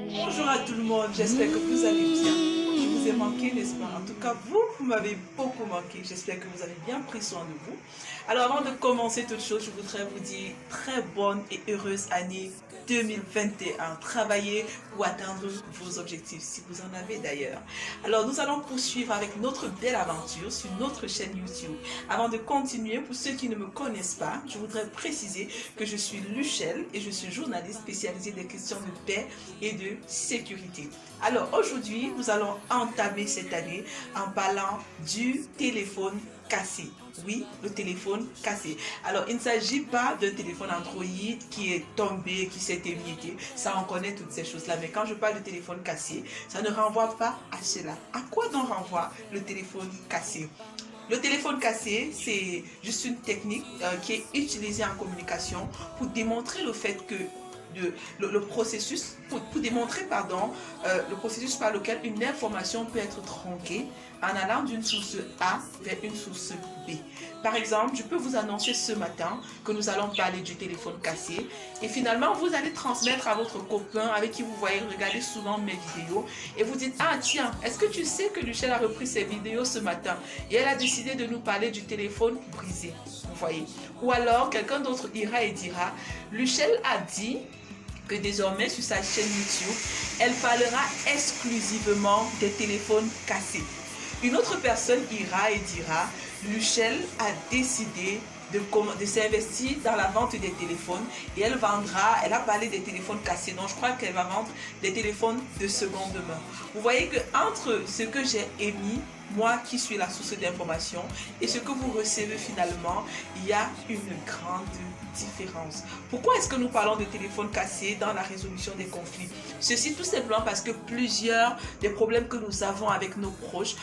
Bonjour à tout le monde, j'espère que vous allez bien. Je vous ai manqué, n'est-ce pas? En tout cas, vous m'avez beaucoup manqué. J'espère que vous avez bien pris soin de vous. Alors, avant de commencer toute chose, je voudrais vous dire très bonne et heureuse année 2021. Travaillez pour atteindre vos objectifs, si vous en avez d'ailleurs. Alors, nous allons poursuivre avec notre belle aventure sur notre chaîne YouTube. Avant de continuer, pour ceux qui ne me connaissent pas, je voudrais préciser que je suis Luchel et je suis journaliste spécialisée des questions de paix et de sécurité. Alors, aujourd'hui, nous allons entamer cette année en parlant du téléphone cassé. Oui, le téléphone cassé. Alors, il ne s'agit pas d'un téléphone Android qui est tombé, qui s'est émietté. Ça, on connaît toutes ces choses-là. Mais quand je parle de téléphone cassé, ça ne renvoie pas à cela. À quoi donc renvoie le téléphone cassé? Le téléphone cassé, c'est juste une technique qui est utilisée en communication pour démontrer le fait que le processus, pour démontrer le processus par lequel une information peut être tronquée en allant d'une source A vers une source B. Par exemple, je peux vous annoncer ce matin que nous allons parler du téléphone cassé et finalement vous allez transmettre à votre copain avec qui vous voyez regarder souvent mes vidéos et vous dites: ah tiens, est-ce que tu sais que Luchel a repris ses vidéos ce matin et elle a décidé de nous parler du téléphone brisé, vous voyez. Ou alors quelqu'un d'autre ira et dira: Luchel a dit que désormais sur sa chaîne YouTube, elle parlera exclusivement des téléphones cassés. Une autre personne ira et dira: Luchel a décidé de s'investir dans la vente des téléphones et elle a parlé des téléphones cassés, donc je crois qu'elle va vendre des téléphones de seconde main. Vous voyez que entre ce que j'ai émis, moi qui suis la source d'information, et ce que vous recevez finalement, il y a une grande différence. Pourquoi est-ce que nous parlons de téléphone cassé dans la résolution des conflits? Ceci tout simplement parce que plusieurs des problèmes que nous avons avec nos proches,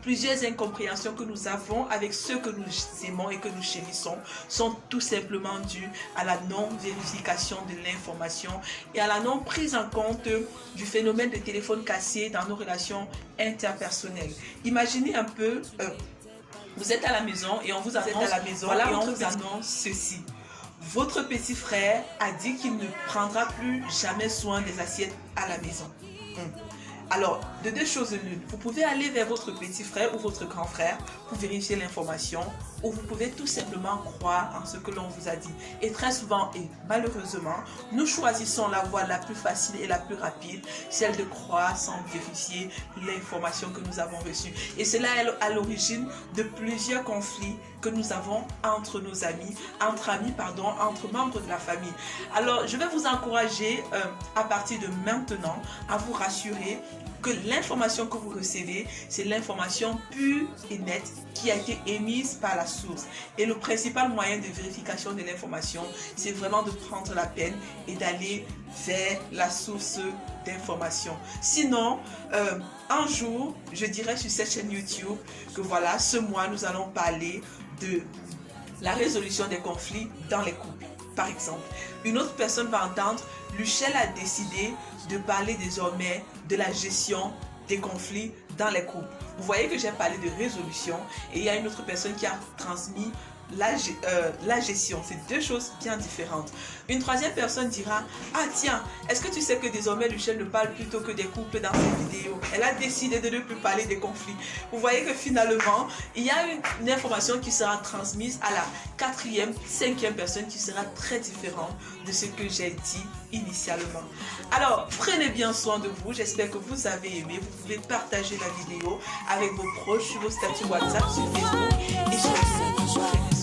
plusieurs incompréhensions que nous avons avec ceux que nous aimons et que nous chérissons sont tout simplement dues à la non-vérification de l'information et à la non-prise en compte du phénomène de téléphone cassé dans nos relations interpersonnelles. Imaginez un peu, vous êtes à la maison et on vous annonce ceci. Votre petit frère a dit qu'il ne prendra plus jamais soin des assiettes à la maison. Alors, de deux choses l'une, vous pouvez aller vers votre petit frère ou votre grand frère pour vérifier l'information, ou vous pouvez tout simplement croire en ce que l'on vous a dit. Et très souvent, et malheureusement, nous choisissons la voie la plus facile et la plus rapide, celle de croire sans vérifier l'information que nous avons reçue. Et cela est à l'origine de plusieurs conflits que nous avons entre nos amis, entre membres de la famille. Alors, je vais vous encourager à partir de maintenant à vous rassurer que l'information que vous recevez, c'est l'information pure et nette qui a été émise par la source. Et le principal moyen de vérification de l'information, c'est vraiment de prendre la peine et d'aller vers la source d'information. Sinon, un jour, je dirais sur cette chaîne YouTube que voilà, ce mois, nous allons parler de la résolution des conflits dans les couples. Par exemple, une autre personne va entendre: Luchel a décidé de parler désormais de la gestion des conflits dans les couples. Vous voyez que j'ai parlé de résolution et il y a une autre personne qui a transmis la gestion. C'est deux choses bien différentes. Une troisième personne dira: ah tiens, est-ce que tu sais que désormais Luchel ne parle plutôt que des couples dans ses vidéos? Elle a décidé de ne plus parler des conflits. Vous voyez que finalement, il y a une information qui sera transmise à la quatrième, cinquième personne qui sera très différente de ce que j'ai dit initialement. Alors, prenez bien soin de vous. J'espère que vous avez aimé. Vous pouvez partager la vidéo avec vos proches sur vos statuts WhatsApp, sur Facebook et sur les réseaux sociaux.